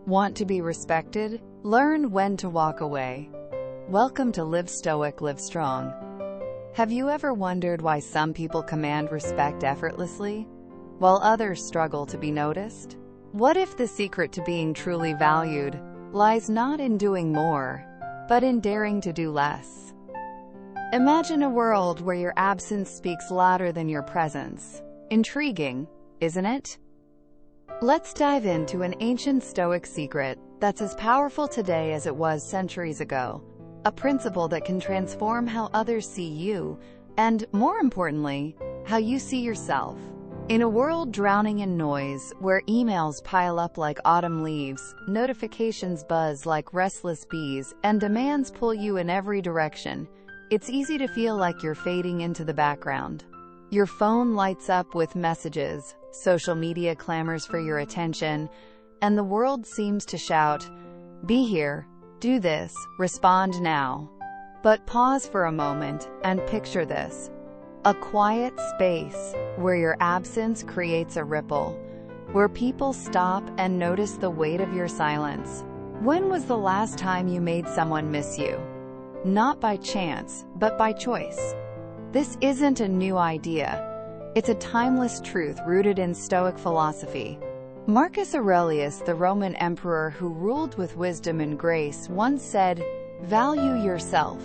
Want to be respected? Learn when to walk away. Welcome to Live Stoic, Live Strong. Have you ever wondered why some people command respect effortlessly, while others struggle to be noticed? What if the secret to being truly valued lies not in doing more, but in daring to do less? Imagine a world where your absence speaks louder than your presence. Intriguing, isn't it? Let's dive into an ancient Stoic secret that's as powerful today as it was centuries ago. A principle that can transform how others see you, and, more importantly, how you see yourself. In a world drowning in noise, where emails pile up like autumn leaves, notifications buzz like restless bees, and demands pull you in every direction, it's easy to feel like you're fading into the background. Your phone lights up with messages, social media clamors for your attention, and the world seems to shout, "Be here, do this, respond now." But pause for a moment and picture this. A quiet space where your absence creates a ripple, where people stop and notice the weight of your silence. When was the last time you made someone miss you? Not by chance, but by choice. This isn't a new idea. It's a timeless truth rooted in Stoic philosophy. Marcus Aurelius, the Roman emperor who ruled with wisdom and grace, once said, "Value yourself."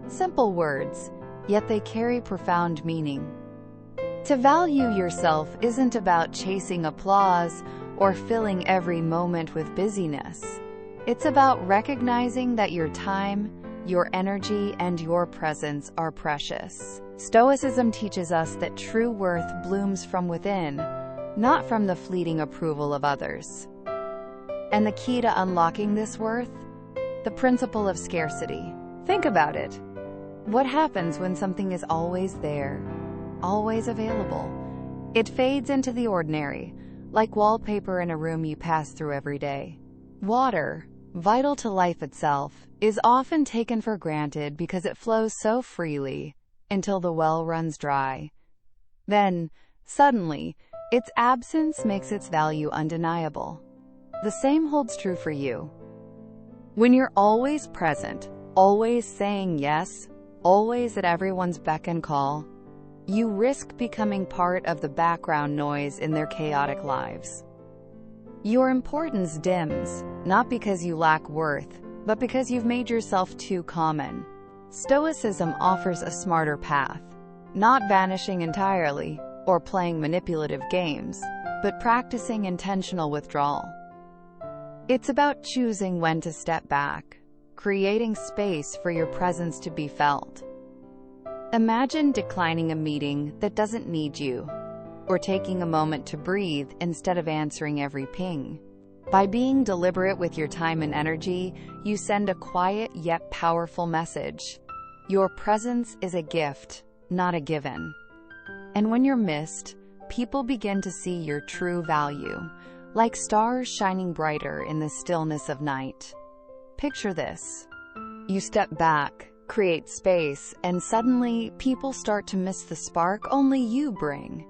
Simple words, yet they carry profound meaning. To value yourself isn't about chasing applause or filling every moment with busyness. It's about recognizing that your time, your energy, and your presence are precious. Stoicism teaches us that true worth blooms from within, not from the fleeting approval of others. And the key to unlocking this worth? The principle of scarcity. Think about it. What happens when something is always there, always available? It fades into the ordinary, like wallpaper in a room you pass through every day. Water, vital to life itself, is often taken for granted because it flows so freely until the well runs dry. Then, suddenly, its absence makes its value undeniable. The same holds true for you. When you're always present, always saying yes, always at everyone's beck and call, you risk becoming part of the background noise in their chaotic lives. Your importance dims, not because you lack worth, but because you've made yourself too common. Stoicism offers a smarter path, not vanishing entirely or playing manipulative games, but practicing intentional withdrawal. It's about choosing when to step back, creating space for your presence to be felt. Imagine declining a meeting that doesn't need you, or taking a moment to breathe instead of answering every ping. By being deliberate with your time and energy, you send a quiet yet powerful message. Your presence is a gift, not a given. And when you're missed, people begin to see your true value, like stars shining brighter in the stillness of night. Picture this. You step back, create space, and suddenly people start to miss the spark only you bring.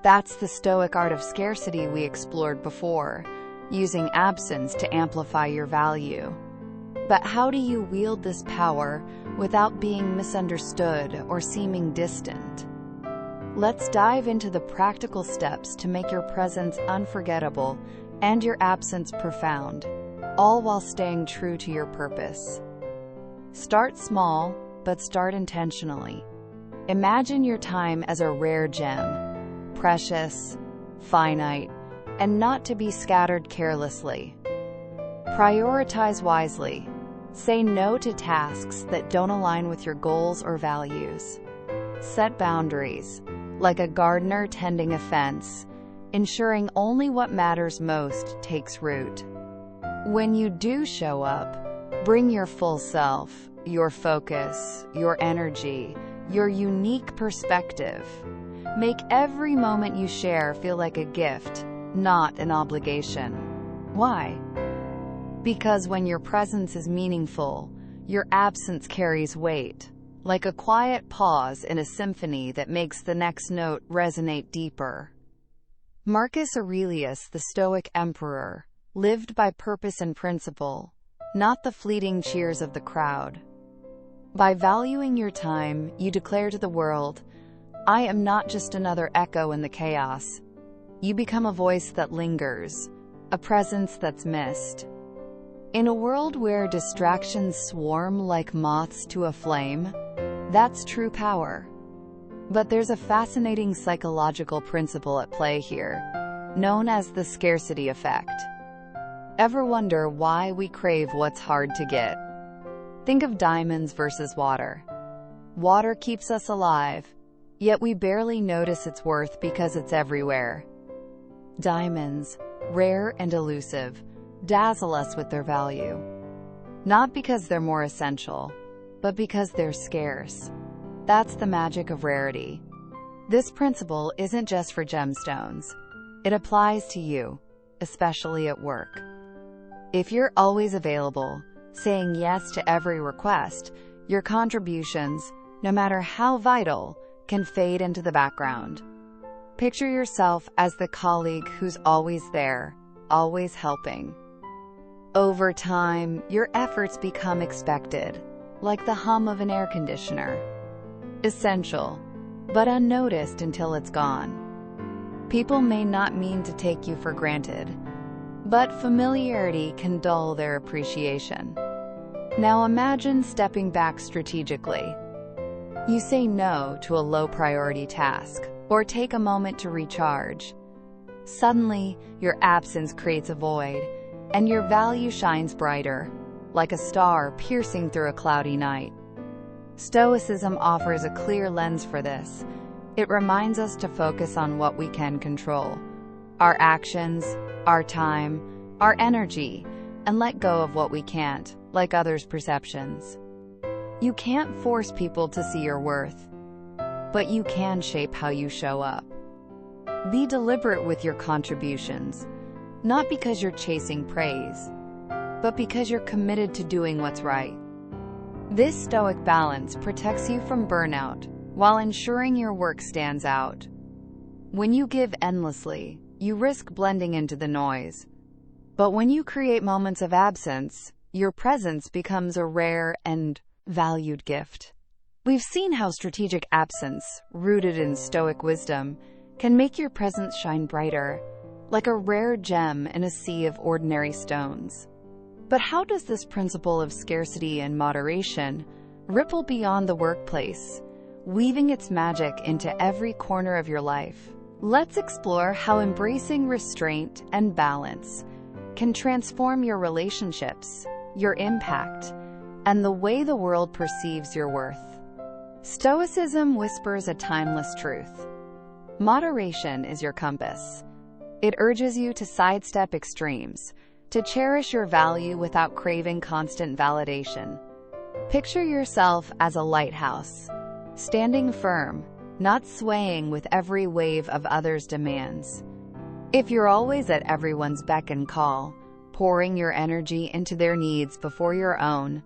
That's the Stoic art of scarcity we explored before, using absence to amplify your value. But how do you wield this power without being misunderstood or seeming distant? Let's dive into the practical steps to make your presence unforgettable and your absence profound, all while staying true to your purpose. Start small, but start intentionally. Imagine your time as a rare gem, precious, finite, and not to be scattered carelessly. Prioritize wisely. Say no to tasks that don't align with your goals or values. Set boundaries, like a gardener tending a fence, ensuring only what matters most takes root. When you do show up, bring your full self, your focus, your energy, your unique perspective. Make every moment you share feel like a gift, not an obligation. Why? Because when your presence is meaningful, your absence carries weight, like a quiet pause in a symphony that makes the next note resonate deeper. Marcus Aurelius, the Stoic emperor, lived by purpose and principle, not the fleeting cheers of the crowd. By valuing your time, you declare to the world, "I am not just another echo in the chaos." You become a voice that lingers, a presence that's missed. In a world where distractions swarm like moths to a flame, that's true power. But there's a fascinating psychological principle at play here, known as the scarcity effect. Ever wonder why we crave what's hard to get? Think of diamonds versus water. Water keeps us alive, yet we barely notice its worth because it's everywhere. Diamonds, rare and elusive, dazzle us with their value. Not because they're more essential, but because they're scarce. That's the magic of rarity. This principle isn't just for gemstones. It applies to you, especially at work. If you're always available, saying yes to every request, your contributions, no matter how vital, can fade into the background. Picture yourself as the colleague who's always there, always helping. Over time, your efforts become expected, like the hum of an air conditioner. Essential, but unnoticed until it's gone. People may not mean to take you for granted, but familiarity can dull their appreciation. Now imagine stepping back strategically. You say no to a low-priority task, or take a moment to recharge. Suddenly, your absence creates a void, and your value shines brighter, like a star piercing through a cloudy night. Stoicism offers a clear lens for this. It reminds us to focus on what we can control: our actions, our time, our energy, and let go of what we can't, like others' perceptions. You can't force people to see your worth, but you can shape how you show up. Be deliberate with your contributions, not because you're chasing praise, but because you're committed to doing what's right. This stoic balance protects you from burnout while ensuring your work stands out. When you give endlessly, you risk blending into the noise. But when you create moments of absence, your presence becomes a rare and valued gift. We've seen how strategic absence, rooted in Stoic wisdom, can make your presence shine brighter, like a rare gem in a sea of ordinary stones. But how does this principle of scarcity and moderation ripple beyond the workplace, weaving its magic into every corner of your life? Let's explore how embracing restraint and balance can transform your relationships, your impact, and the way the world perceives your worth. Stoicism whispers a timeless truth. Moderation is your compass. It urges you to sidestep extremes, to cherish your value without craving constant validation. Picture yourself as a lighthouse, standing firm, not swaying with every wave of others' demands. If you're always at everyone's beck and call, pouring your energy into their needs before your own,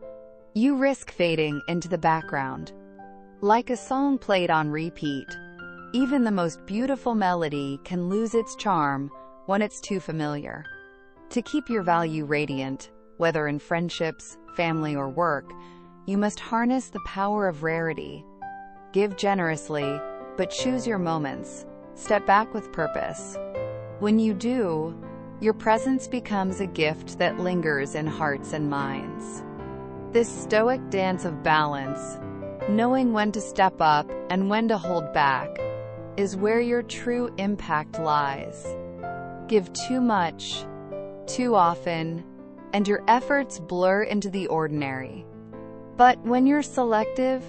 you risk fading into the background. Like a song played on repeat, even the most beautiful melody can lose its charm when it's too familiar. To keep your value radiant, whether in friendships, family, or work, you must harness the power of rarity. Give generously, but choose your moments. Step back with purpose. When you do, your presence becomes a gift that lingers in hearts and minds. This stoic dance of balance, knowing when to step up and when to hold back, is where your true impact lies. Give too much, too often, and your efforts blur into the ordinary. But when you're selective,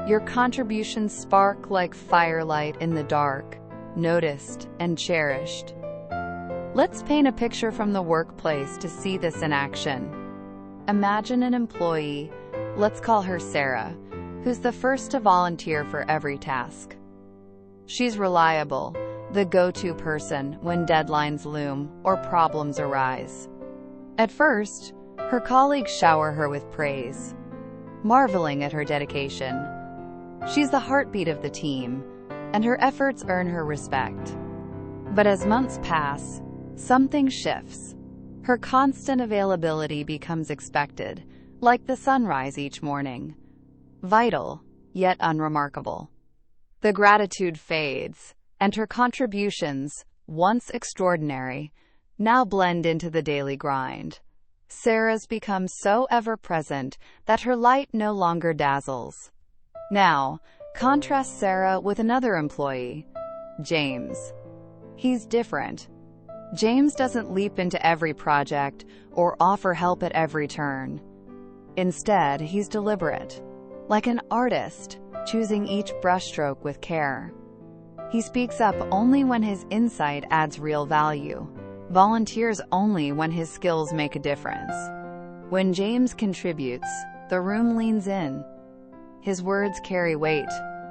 your contributions spark like firelight in the dark, noticed and cherished. Let's paint a picture from the workplace to see this in action. Imagine an employee, let's call her Sarah, who's the first to volunteer for every task. She's reliable, the go-to person when deadlines loom or problems arise. At first, her colleagues shower her with praise, marveling at her dedication. She's the heartbeat of the team, and her efforts earn her respect. But as months pass, something shifts. Her constant availability becomes expected, like the sunrise each morning. Vital, yet unremarkable. The gratitude fades, and her contributions, once extraordinary, now blend into the daily grind. Sarah's becomes so ever-present that her light no longer dazzles. Now, contrast Sarah with another employee, James. He's different. James doesn't leap into every project or offer help at every turn. Instead, he's deliberate, like an artist, choosing each brushstroke with care. He speaks up only when his insight adds real value, volunteers only when his skills make a difference. When James contributes, the room leans in. His words carry weight,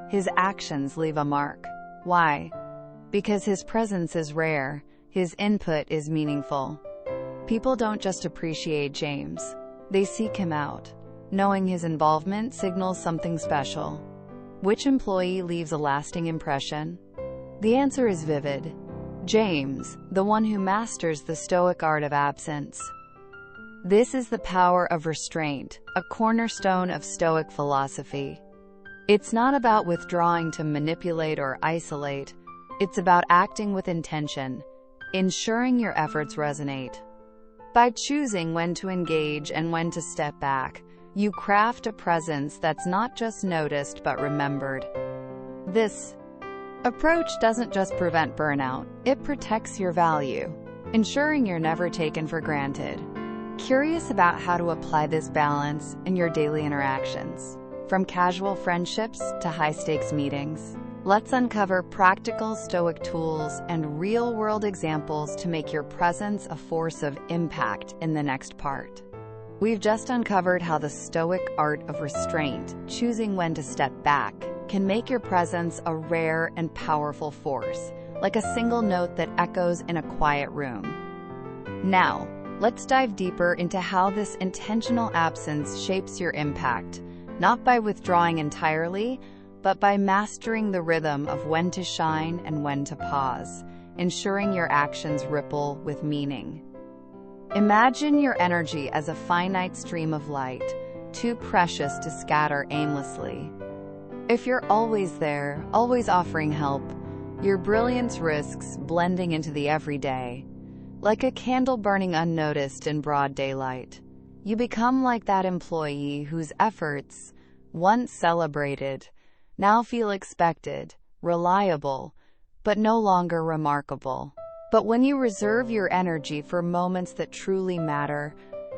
his actions leave a mark. Why? Because his presence is rare, his input is meaningful. People don't just appreciate James, they seek him out. Knowing his involvement signals something special. Which employee leaves a lasting impression? The answer is vivid. James, the one who masters the Stoic art of absence. This is the power of restraint, a cornerstone of Stoic philosophy. It's not about withdrawing to manipulate or isolate. It's about acting with intention, ensuring your efforts resonate. By choosing when to engage and when to step back, you craft a presence that's not just noticed but remembered. This approach doesn't just prevent burnout, it protects your value, ensuring you're never taken for granted. Curious about how to apply this balance in your daily interactions? From casual friendships to high-stakes meetings, let's uncover practical Stoic tools and real-world examples to make your presence a force of impact in the next part. We've just uncovered how the Stoic art of restraint, choosing when to step back, can make your presence a rare and powerful force, like a single note that echoes in a quiet room. Now, let's dive deeper into how this intentional absence shapes your impact, not by withdrawing entirely, but by mastering the rhythm of when to shine and when to pause, ensuring your actions ripple with meaning. Imagine your energy as a finite stream of light, too precious to scatter aimlessly. If you're always there, always offering help, your brilliance risks blending into the everyday. Like a candle burning unnoticed in broad daylight, you become like that employee whose efforts, once celebrated, now feel expected, reliable, but no longer remarkable. But when you reserve your energy for moments that truly matter,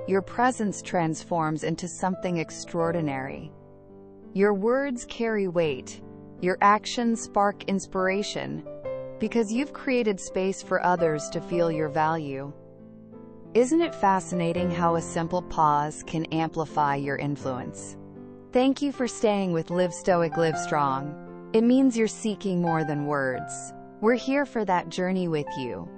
your presence transforms into something extraordinary. Your words carry weight, your actions spark inspiration, because you've created space for others to feel your value. Isn't it fascinating how a simple pause can amplify your influence? Thank you for staying with Live Stoic, Live Strong. It means you're seeking more than words. We're here for that journey with you.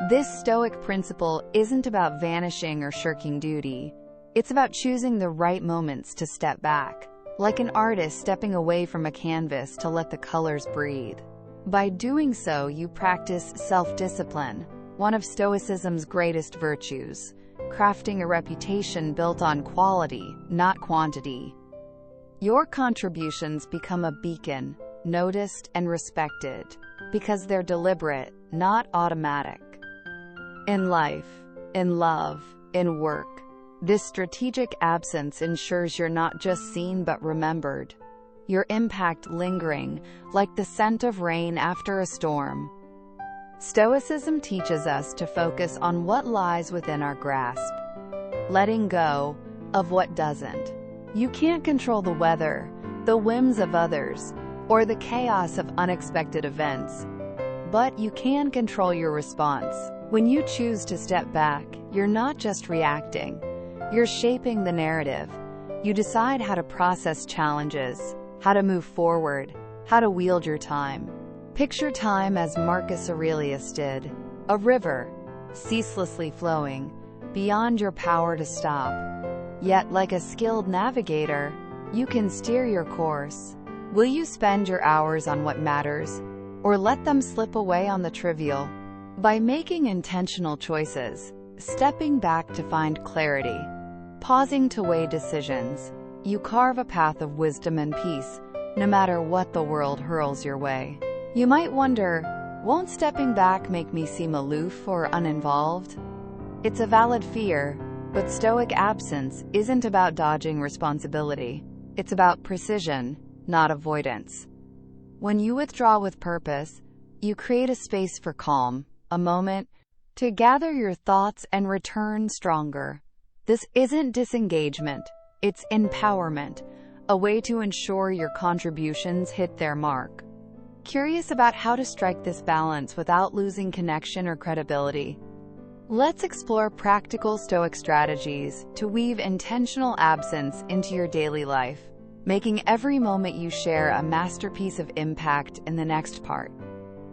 This Stoic principle isn't about vanishing or shirking duty. It's about choosing the right moments to step back, like an artist stepping away from a canvas to let the colors breathe. By doing so, you practice self-discipline, one of Stoicism's greatest virtues, crafting a reputation built on quality, not quantity. Your contributions become a beacon, noticed and respected, because they're deliberate, not automatic. In life, in love, in work, this strategic absence ensures you're not just seen but remembered. Your impact lingering, like the scent of rain after a storm. Stoicism teaches us to focus on what lies within our grasp, letting go of what doesn't. You can't control the weather, the whims of others, or the chaos of unexpected events, but you can control your response. When you choose to step back, you're not just reacting, you're shaping the narrative. You decide how to process challenges, how to move forward, how to wield your time. Picture time as Marcus Aurelius did, a river, ceaselessly flowing, beyond your power to stop. Yet, like a skilled navigator, you can steer your course. Will you spend your hours on what matters, or let them slip away on the trivial? By making intentional choices, stepping back to find clarity, pausing to weigh decisions. You carve a path of wisdom and peace, no matter what the world hurls your way. You might wonder, won't stepping back make me seem aloof or uninvolved? It's a valid fear, but Stoic absence isn't about dodging responsibility. It's about precision, not avoidance. When you withdraw with purpose, you create a space for calm, a moment to gather your thoughts and return stronger. This isn't disengagement, it's empowerment, a way to ensure your contributions hit their mark. Curious about how to strike this balance without losing connection or credibility? Let's explore practical Stoic strategies to weave intentional absence into your daily life, making every moment you share a masterpiece of impact in the next part.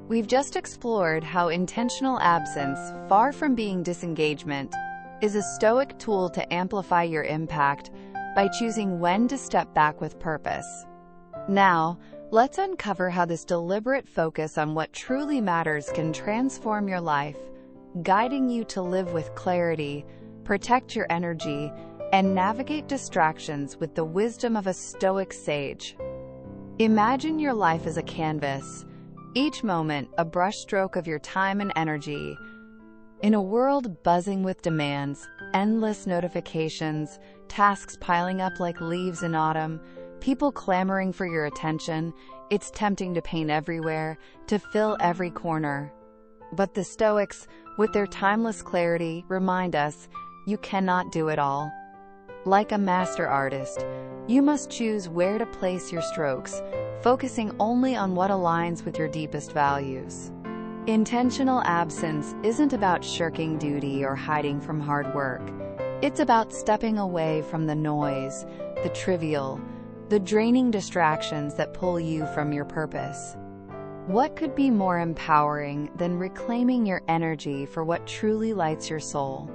We've just explored how intentional absence, far from being disengagement, is a Stoic tool to amplify your impact by choosing when to step back with purpose. Now, let's uncover how this deliberate focus on what truly matters can transform your life, guiding you to live with clarity, protect your energy, and navigate distractions with the wisdom of a Stoic sage. Imagine your life as a canvas, each moment a brushstroke of your time and energy. In a world buzzing with demands, endless notifications, tasks piling up like leaves in autumn, people clamoring for your attention, it's tempting to paint everywhere, to fill every corner. But the Stoics, with their timeless clarity, remind us, you cannot do it all. Like a master artist, you must choose where to place your strokes, focusing only on what aligns with your deepest values. Intentional absence isn't about shirking duty or hiding from hard work. It's about stepping away from the noise, the trivial, the draining distractions that pull you from your purpose. What could be more empowering than reclaiming your energy for what truly lights your soul?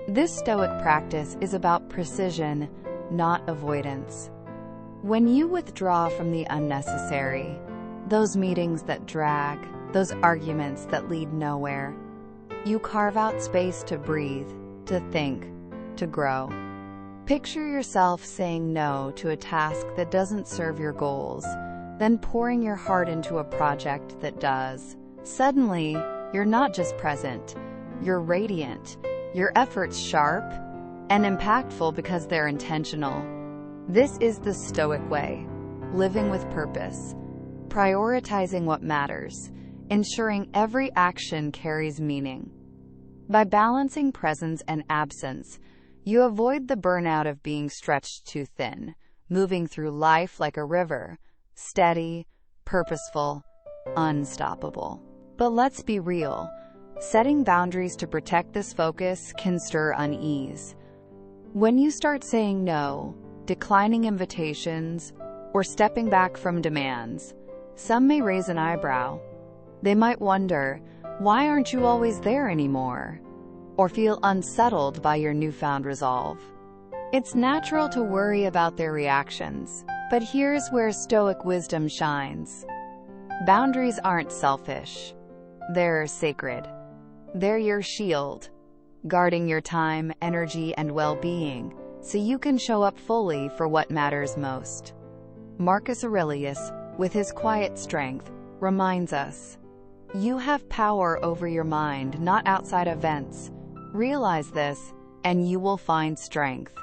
This Stoic practice is about precision, not avoidance. When you withdraw from the unnecessary, those meetings that drag, those arguments that lead nowhere, you carve out space to breathe, to think, to grow. Picture yourself saying no to a task that doesn't serve your goals, then pouring your heart into a project that does. Suddenly, you're not just present, you're radiant, your efforts sharp and impactful because they're intentional. This is the Stoic way, living with purpose, prioritizing what matters, ensuring every action carries meaning. By balancing presence and absence, you avoid the burnout of being stretched too thin, moving through life like a river, steady, purposeful, unstoppable. But let's be real, setting boundaries to protect this focus can stir unease. When you start saying no, declining invitations, or stepping back from demands, some may raise an eyebrow. They might wonder, why aren't you always there anymore? Or feel unsettled by your newfound resolve. It's natural to worry about their reactions, but here's where Stoic wisdom shines. Boundaries aren't selfish. They're sacred. They're your shield, guarding your time, energy, and well-being, so you can show up fully for what matters most. Marcus Aurelius, with his quiet strength, reminds us, you have power over your mind, not outside events. Realize this, and you will find strength.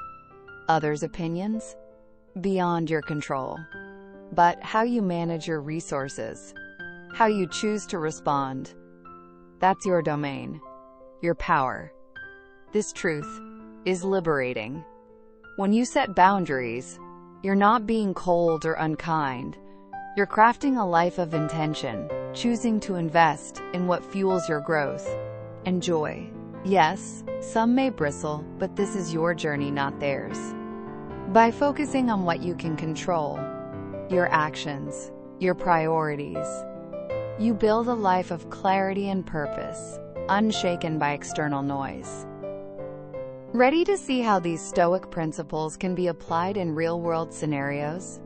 Others' opinions? Beyond your control. But how you manage your resources, how you choose to respond, that's your domain, your power. This truth is liberating. When you set boundaries, you're not being cold or unkind. You're crafting a life of intention, choosing to invest in what fuels your growth and joy. Yes, some may bristle, but this is your journey, not theirs. By focusing on what you can control, your actions, your priorities, you build a life of clarity and purpose, unshaken by external noise. Ready to see how these Stoic principles can be applied in real-world scenarios?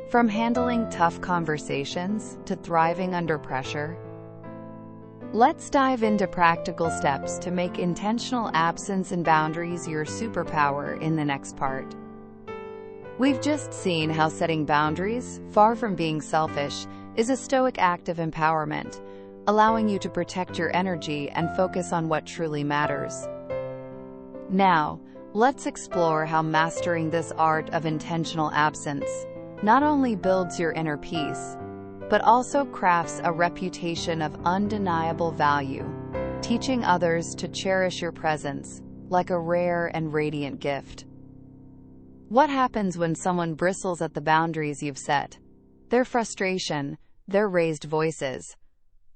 From handling tough conversations to thriving under pressure? Let's dive into practical steps to make intentional absence and boundaries your superpower in the next part. We've just seen how setting boundaries, far from being selfish, is a Stoic act of empowerment, allowing you to protect your energy and focus on what truly matters. Now, let's explore how mastering this art of intentional absence not only builds your inner peace, but also crafts a reputation of undeniable value, teaching others to cherish your presence like a rare and radiant gift. What happens when someone bristles at the boundaries you've set? Their frustration, their raised voices.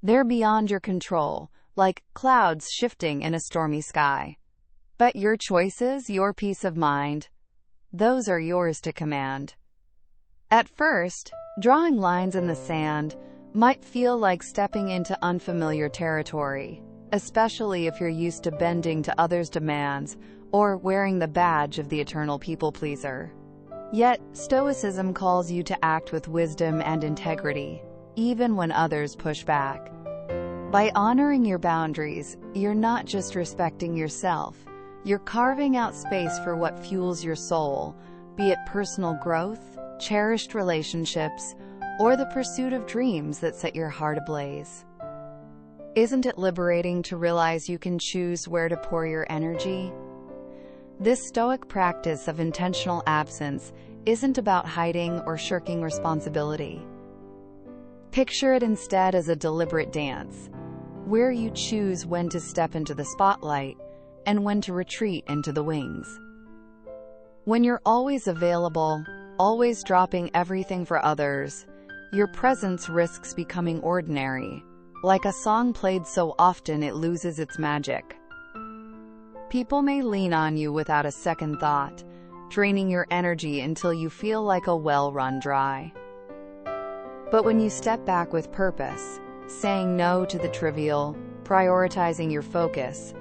They're beyond your control, like clouds shifting in a stormy sky. But your choices, your peace of mind, those are yours to command. At first, drawing lines in the sand might feel like stepping into unfamiliar territory, especially if you're used to bending to others' demands or wearing the badge of the eternal people pleaser. Yet, Stoicism calls you to act with wisdom and integrity, even when others push back. By honoring your boundaries, you're not just respecting yourself, you're carving out space for what fuels your soul, be it personal growth, cherished relationships, or the pursuit of dreams that set your heart ablaze. Isn't it liberating to realize you can choose where to pour your energy? This Stoic practice of intentional absence isn't about hiding or shirking responsibility. Picture it instead as a deliberate dance, where you choose when to step into the spotlight and when to retreat into the wings. When you're always available, always dropping everything for others, your presence risks becoming ordinary, like a song played so often it loses its magic. People may lean on you without a second thought, draining your energy until you feel like a well run dry. But when you step back with purpose, saying no to the trivial, prioritizing your focus,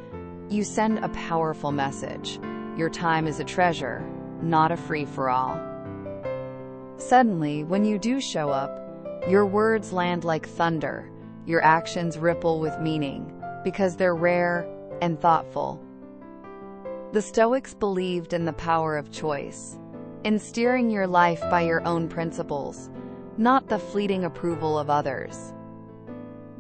you send a powerful message. Your time is a treasure, not a free-for-all. Suddenly, when you do show up, your words land like thunder, your actions ripple with meaning, because they're rare and thoughtful. The Stoics believed in the power of choice, in steering your life by your own principles, not the fleeting approval of others.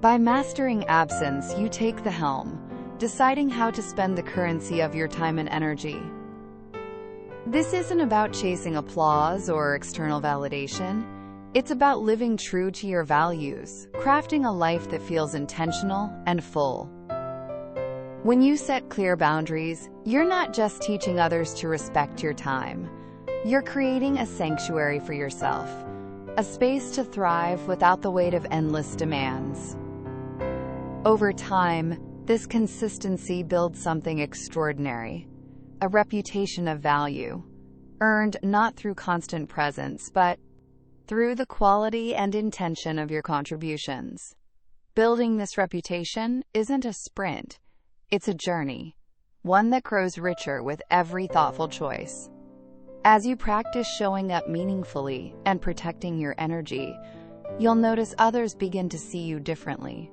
By mastering absence, you take the helm, deciding how to spend the currency of your time and energy. This isn't about chasing applause or external validation. It's about living true to your values, crafting a life that feels intentional and full. When you set clear boundaries, you're not just teaching others to respect your time. You're creating a sanctuary for yourself, a space to thrive without the weight of endless demands. Over time, this consistency builds something extraordinary, a reputation of value, earned not through constant presence, but through the quality and intention of your contributions. Building this reputation isn't a sprint, it's a journey, one that grows richer with every thoughtful choice. As you practice showing up meaningfully and protecting your energy, you'll notice others begin to see you differently.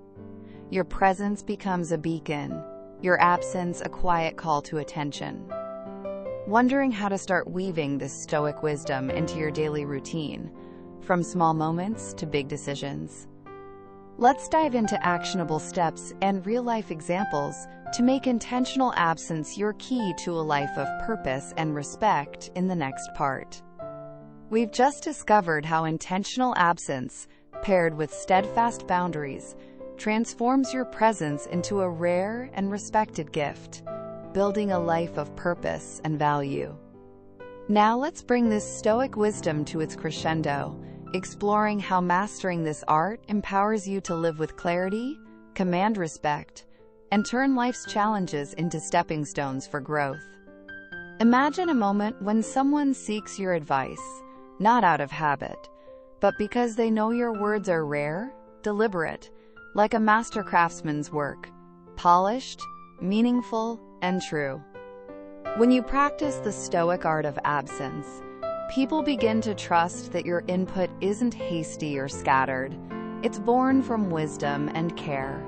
Your presence becomes a beacon, your absence a quiet call to attention. Wondering how to start weaving this Stoic wisdom into your daily routine, from small moments to big decisions? Let's dive into actionable steps and real-life examples to make intentional absence your key to a life of purpose and respect in the next part. We've just discovered how intentional absence, paired with steadfast boundaries, transforms your presence into a rare and respected gift, building a life of purpose and value. Now let's bring this Stoic wisdom to its crescendo, exploring how mastering this art empowers you to live with clarity, command respect, and turn life's challenges into stepping stones for growth. Imagine a moment when someone seeks your advice, not out of habit, but because they know your words are rare, deliberate, like a master craftsman's work, polished, meaningful, and true. When you practice the Stoic art of absence, people begin to trust that your input isn't hasty or scattered. It's born from wisdom and care.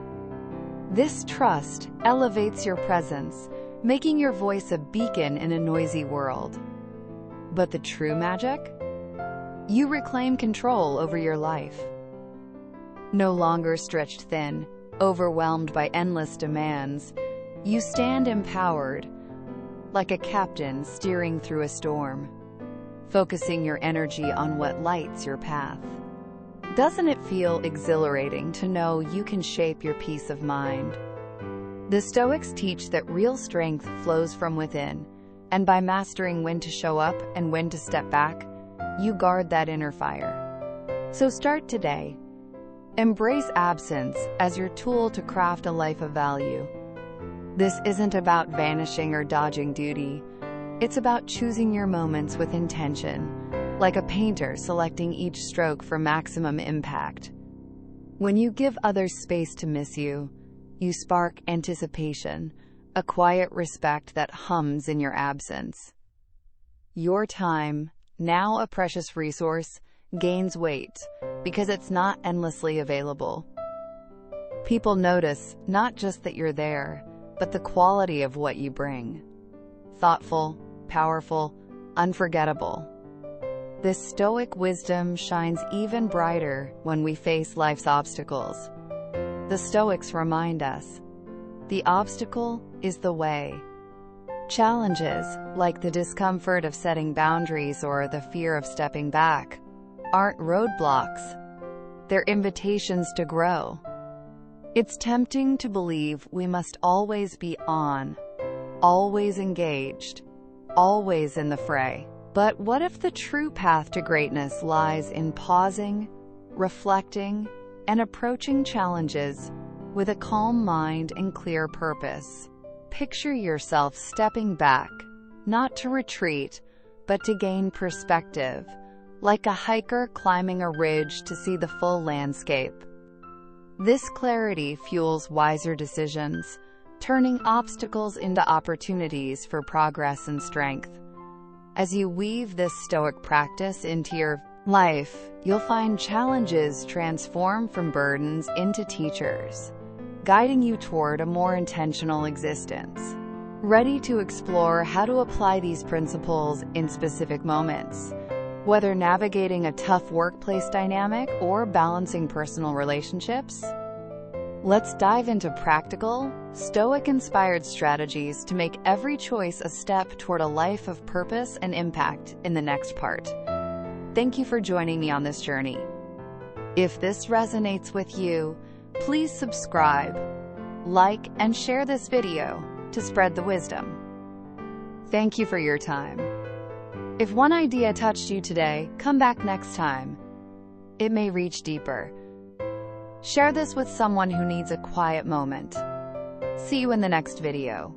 This trust elevates your presence, making your voice a beacon in a noisy world. But the true magic? You reclaim control over your life. No longer stretched thin, overwhelmed by endless demands, you stand empowered, like a captain steering through a storm, focusing your energy on what lights your path. Doesn't it feel exhilarating to know you can shape your peace of mind? The Stoics teach that real strength flows from within, and by mastering when to show up and when to step back, you guard that inner fire. So start today. Embrace absence as your tool to craft a life of value. This isn't about vanishing or dodging duty. It's about choosing your moments with intention, like a painter selecting each stroke for maximum impact. When you give others space to miss you, you spark anticipation, a quiet respect that hums in your absence. Your time, now a precious resource, gains weight because it's not endlessly available. People notice not just that you're there, but the quality of what you bring. Thoughtful, powerful, unforgettable. This Stoic wisdom shines even brighter when we face life's obstacles. The Stoics remind us, the obstacle is the way. Challenges, like the discomfort of setting boundaries or the fear of stepping back, aren't roadblocks. They're invitations to grow. It's tempting to believe we must always be on, always engaged, always in the fray. But what if the true path to greatness lies in pausing, reflecting, and approaching challenges with a calm mind and clear purpose? Picture yourself stepping back, not to retreat, but to gain perspective, like a hiker climbing a ridge to see the full landscape. This clarity fuels wiser decisions, turning obstacles into opportunities for progress and strength. As you weave this Stoic practice into your life, you'll find challenges transform from burdens into teachers, guiding you toward a more intentional existence. Ready to explore how to apply these principles in specific moments, whether navigating a tough workplace dynamic or balancing personal relationships? Let's dive into practical, Stoic-inspired strategies to make every choice a step toward a life of purpose and impact in the next part. Thank you for joining me on this journey. If this resonates with you, please subscribe, like, and share this video to spread the wisdom. Thank you for your time. If one idea touched you today, come back next time. It may reach deeper. Share this with someone who needs a quiet moment. See you in the next video.